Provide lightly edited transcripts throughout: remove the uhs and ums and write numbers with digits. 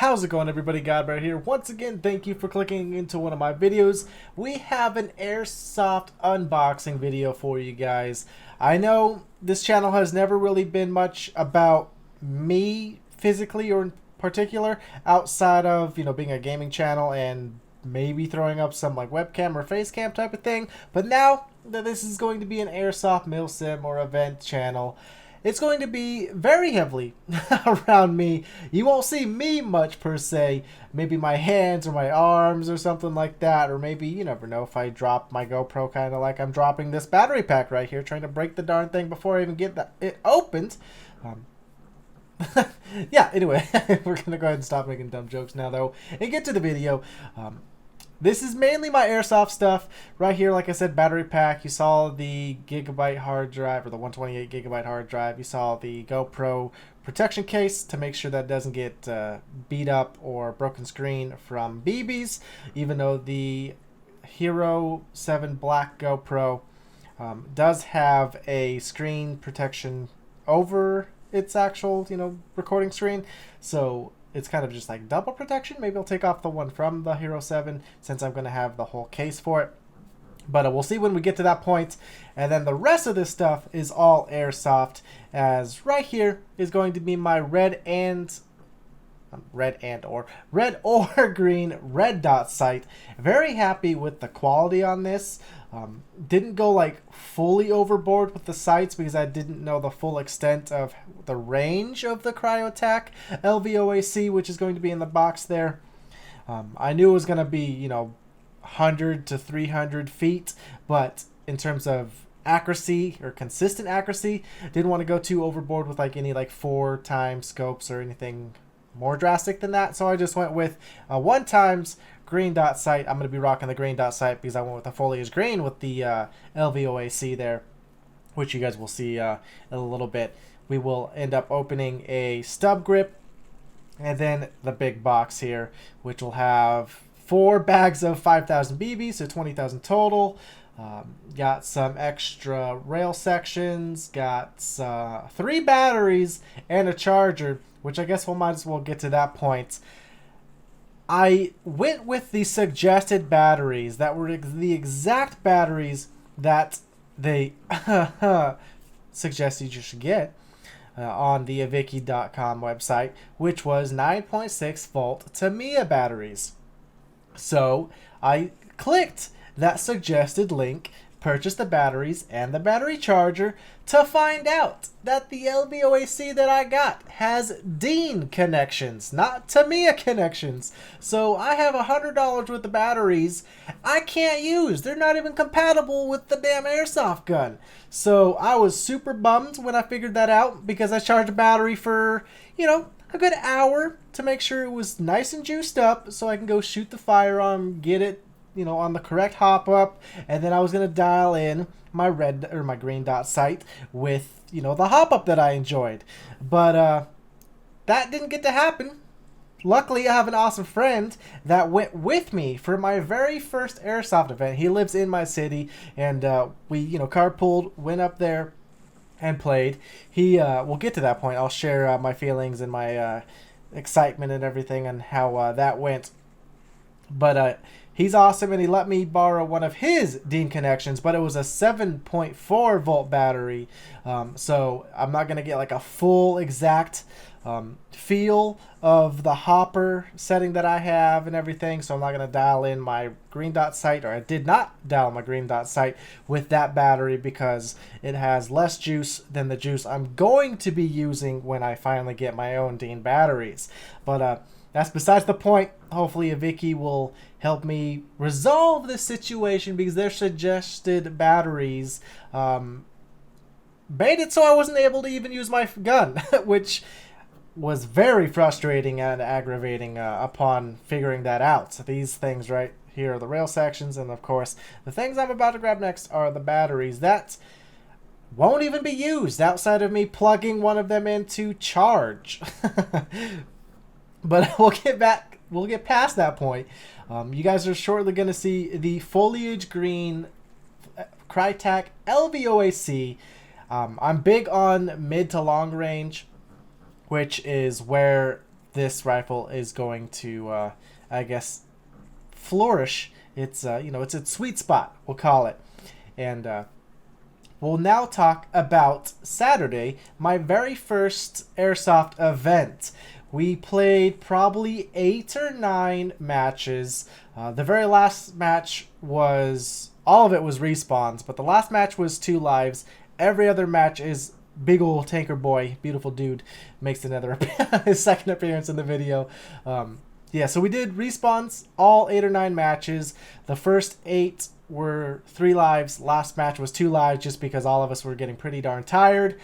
How's it going, everybody? GodBaer here. Once again, thank you for clicking into one of my videos. We have an Airsoft unboxing video for you guys. I know this channel has never really been much about me physically or in particular, outside of, being a gaming channel and maybe throwing up some like webcam or face cam type of thing. But now that this is going to be an Airsoft milsim or event channel, it's going to be very heavily around me. You won't see me much per se. Maybe my hands or my arms or something like that. Or maybe, you never know, if I drop my GoPro kind of like I'm dropping this battery pack right here, trying to break the darn thing before I even get it opened. Yeah, anyway, we're going to go ahead and stop making dumb jokes now, though, and get to the video. This is mainly my Airsoft stuff. Right here, like I said, battery pack. You saw the gigabyte hard drive, or the 128 gigabyte hard drive. You saw the GoPro protection case to make sure that doesn't get beat up or broken screen from BBs, even though the Hero 7 Black GoPro does have a screen protection over its actual, recording screen. So it's kind of just like double protection. Maybe I'll take off the one from the Hero 7 since I'm going to have the whole case for it. But we'll see when we get to that point. And then the rest of this stuff is all Airsoft, as right here is going to be my red or green red dot sight. Very happy with the quality on this. Didn't go like fully overboard with the sights because I didn't know the full extent of the range of the Krytac LVOA-C, which is going to be in the box there. I knew it was going to be, 100 to 300 feet, but in terms of accuracy or consistent accuracy, didn't want to go too overboard with like any like 4x scopes or anything more drastic than that. So I just went with a 1x green dot sight. I'm going to be rocking the green dot sight because I went with the foliage green with the LVOA-C there, which you guys will see in a little bit. We will end up opening a stub grip and then the big box here, which will have 4 bags of 5,000 BB, so 20,000 total. Got some extra rail sections, got 3 batteries and a charger, which I guess we might as well get to that point. I went with the suggested batteries that were the exact batteries that they suggested you should get on the avicii.com website, which was 9.6 volt Tamiya batteries. So I clicked that suggested link, purchased the batteries and the battery charger, to find out that the LVOA-C that I got has DIN connections, not Tamiya connections. So I have $100 worth of batteries I can't use. They're not even compatible with the damn Airsoft gun. So I was super bummed when I figured that out, because I charged a battery for, a good hour to make sure it was nice and juiced up so I can go shoot the firearm, get it on the correct hop up, and then I was going to dial in my red or my green dot sight with, the hop up that I enjoyed. But that didn't get to happen. Luckily, I have an awesome friend that went with me for my very first Airsoft event. He lives in my city, and we, carpooled, went up there and played. We'll get to that point. I'll share my feelings and my excitement and everything and how that went. But he's awesome, and he let me borrow one of his DIN connections, but it was a 7.4 volt battery. So I'm not going to get like a full exact feel of the hopper setting that I have and everything. So I'm not going to dial in my green dot sight, or I did not dial my green dot sight with that battery because it has less juice than the juice I'm going to be using when I finally get my own DIN batteries. But that's besides the point. Hopefully Avicii will help me resolve this situation, because their suggested batteries made it so I wasn't able to even use my gun, which was very frustrating and aggravating upon figuring that out. So these things right here are the rail sections, and of course the things I'm about to grab next are the batteries that won't even be used outside of me plugging one of them in to charge. But we'll get past that point. You guys are shortly going to see the foliage green Krytac LVOA-C. I'm big on mid to long range, which is where this rifle is going to, I guess, flourish. It's it's a sweet spot, we'll call it. And we'll now talk about Saturday, my very first Airsoft event. We played probably 8 or 9 matches. The very last match was, all of it was respawns, but the last match was 2 lives. Every other match is big old tanker boy, beautiful dude, makes another his second appearance in the video. Yeah, so we did respawns all 8 or 9 matches. The first 8 were 3 lives. Last match was 2 lives just because all of us were getting pretty darn tired.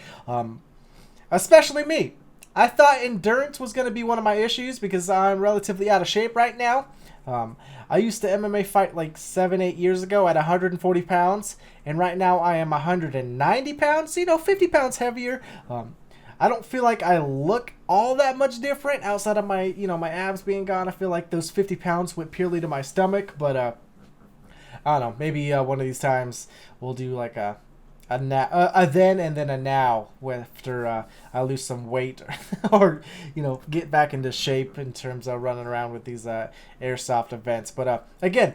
Especially me. I thought endurance was going to be one of my issues because I'm relatively out of shape right now. I used to MMA fight like 7-8 years ago at 140 pounds. And right now I am 190 pounds. So, 50 pounds heavier. I don't feel like I look all that much different outside of my, my abs being gone. I feel like those 50 pounds went purely to my stomach. But, I don't know. Maybe one of these times we'll do like a then and then a now after I lose some weight or get back into shape in terms of running around with these Airsoft events. But again,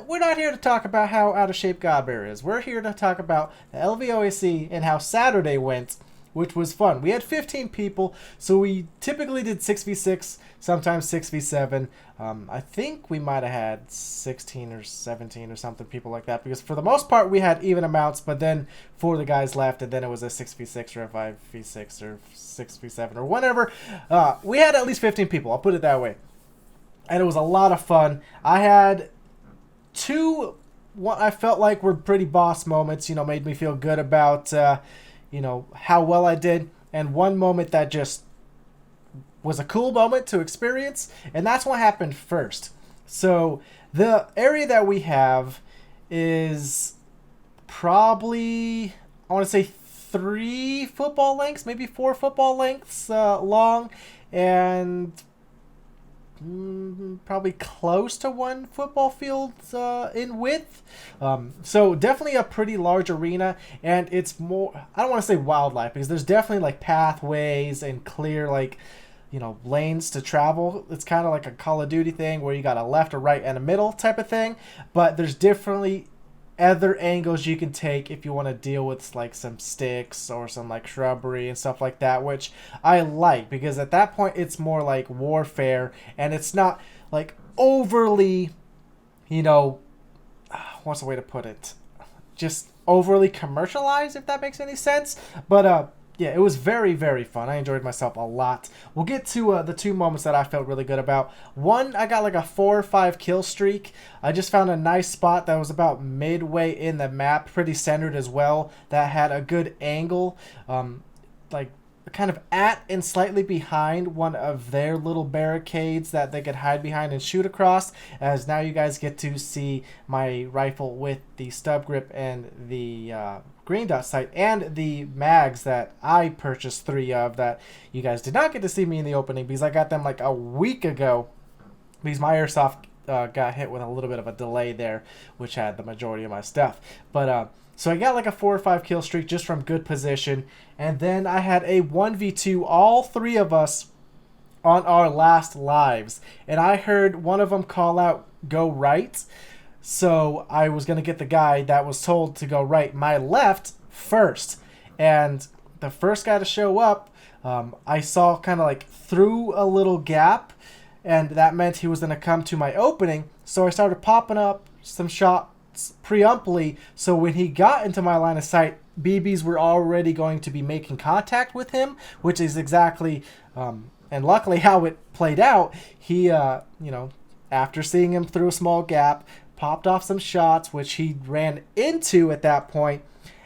we're not here to talk about how out of shape GodBaer is. We're here to talk about the LVOA-C and how Saturday went, which was fun. We had 15 people, so we typically did 6v6, sometimes 6v7. I think we might have had 16 or 17 or something, people like that, because for the most part we had even amounts, but then 4 of the guys left, and then it was a 6v6 or a 5v6 or 6v7 or whatever. We had at least 15 people, I'll put it that way. And it was a lot of fun. I had 2 what I felt like were pretty boss moments, made me feel good about how well I did, and 1 moment that just was a cool moment to experience, and that's what happened first. So the area that we have is probably, I want to say 3 football lengths, maybe 4 football lengths long, and probably close to 1 football field in width. So definitely a pretty large arena, and it's more, I don't want to say wildlife, because there's definitely like pathways and clear lanes to travel. It's kind of like a Call of Duty thing where you got a left, a right, and a middle type of thing, but there's definitely other angles you can take if you want to deal with like some sticks or some like shrubbery and stuff like that, which I like, because at that point it's more like warfare, and it's not like overly, what's the way to put it, just overly commercialized, if that makes any sense. But yeah, it was very, very fun. I enjoyed myself a lot. We'll get to the 2 moments that I felt really good about. One, I got like a 4 or 5 kill streak. I just found a nice spot that was about midway in the map, pretty centered as well, that had a good angle, like kind of at and slightly behind one of their little barricades that they could hide behind and shoot across, as now you guys get to see my rifle with the stub grip and the green dot sight and the mags that I purchased 3 of that you guys did not get to see me in the opening because I got them like a week ago, because my Airsoft got hit with a little bit of a delay there, which had the majority of my stuff. But so I got like a 4 or 5 kill streak just from good position, and then I had a 1v2, all 3 of us on our last lives, and I heard one of them call out, "Go right." So I was going to get the guy that was told to go right, my left, first. And the first guy to show up, I saw kind of like through a little gap, and that meant he was going to come to my opening. So I started popping up some shots preemptively, so when he got into my line of sight, BBs were already going to be making contact with him, which is exactly, and luckily how it played out. He, after seeing him through a small gap, popped off some shots, which he ran into at that point,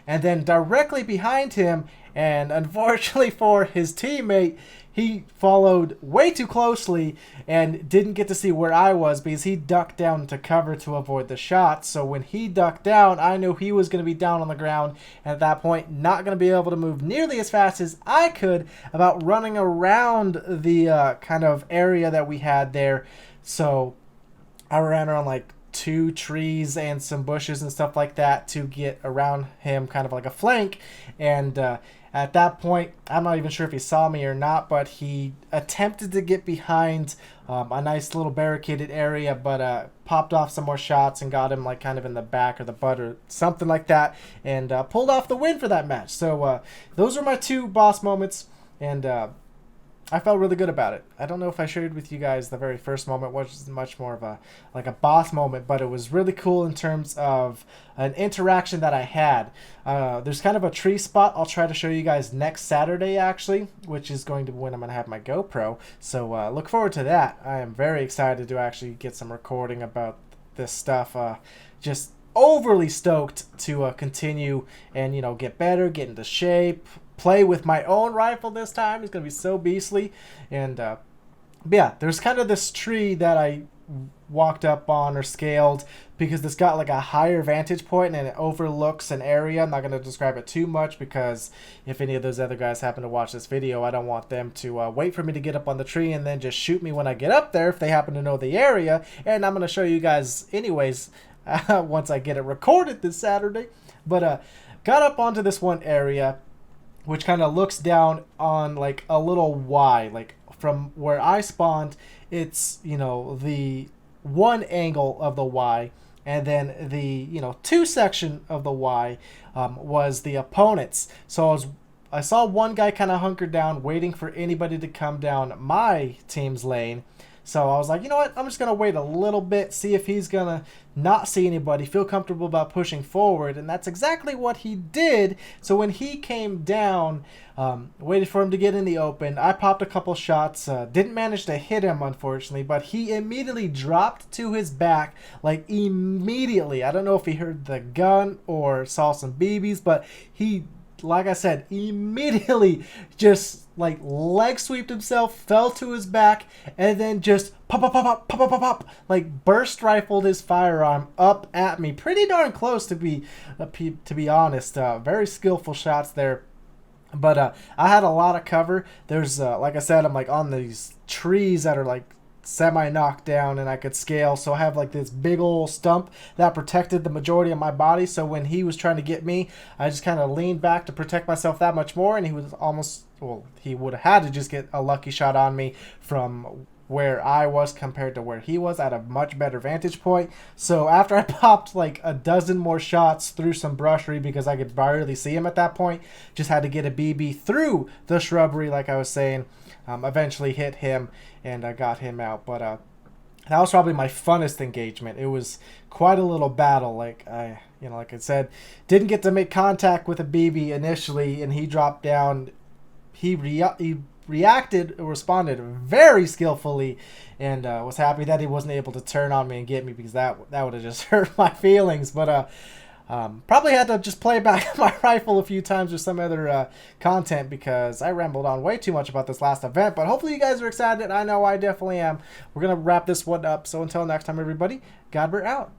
and then directly behind him, and unfortunately for his teammate, he followed way too closely and didn't get to see where I was because he ducked down to cover to avoid the shots. So when he ducked down, I knew he was going to be down on the ground, and at that point not going to be able to move nearly as fast as I could about running around the kind of area that we had there. So I ran around like 2 trees and some bushes and stuff like that to get around him, kind of like a flank. And At that point, I'm not even sure if he saw me or not, but he attempted to get behind a nice little barricaded area, but popped off some more shots and got him like kind of in the back or the butt or something like that, and pulled off the win for that match. So those are my 2 boss moments, and I felt really good about it. I don't know if I shared with you guys the very first moment, which was much more of a boss moment, but it was really cool in terms of an interaction that I had. There's kind of a tree spot I'll try to show you guys next Saturday, actually, which is going to be when I'm going to have my GoPro. So look forward to that. I am very excited to actually get some recording about this stuff. Just overly stoked to continue and, get better, get into shape, play with my own rifle this time. It's going to be so beastly. And yeah, there's kind of this tree that I walked up on or scaled because it's got like a higher vantage point and it overlooks an area. I'm not going to describe it too much because if any of those other guys happen to watch this video, I don't want them to wait for me to get up on the tree and then just shoot me when I get up there if they happen to know the area. And I'm going to show you guys anyways once I get it recorded this Saturday. But got up onto this one area which kind of looks down on like a little Y. Like from where I spawned, it's, the one angle of the Y, and then the, 2 section of the Y was the opponents. So I saw one guy kind of hunkered down waiting for anybody to come down my team's lane. So I was like, you know what? I'm just going to wait a little bit, see if he's going to not see anybody, feel comfortable about pushing forward. And that's exactly what he did. So when he came down, waited for him to get in the open, I popped a couple shots. Didn't manage to hit him, unfortunately, but he immediately dropped to his back, like immediately. I don't know if he heard the gun or saw some BBs, but he, like I said, immediately just like leg sweeped himself, fell to his back, and then just pop, like burst rifled his firearm up at me, pretty darn close to be honest. Very skillful shots there. But I had a lot of cover. There's like I said, I'm like on these trees that are like semi knocked down and I could scale, so I have like this big old stump that protected the majority of my body. So when he was trying to get me, I just kind of leaned back to protect myself that much more, and he was almost, well, he would have had to just get a lucky shot on me from where I was compared to where he was at a much better vantage point. So after I popped like a dozen more shots through some brushry because I could barely see him at that point, just had to get a BB through the shrubbery like I was saying. Eventually hit him and I got him out. But that was probably my funnest engagement. It was quite a little battle. Like I said, didn't get to make contact with a BB initially, and he dropped down. He responded very skillfully, and was happy that he wasn't able to turn on me and get me, because that would have just hurt my feelings. But probably had to just play back my rifle a few times or some other content, because I rambled on way too much about this last event. But hopefully you guys are excited. I know I definitely am. We're going to wrap this one up. So until next time, everybody, GodBaer out.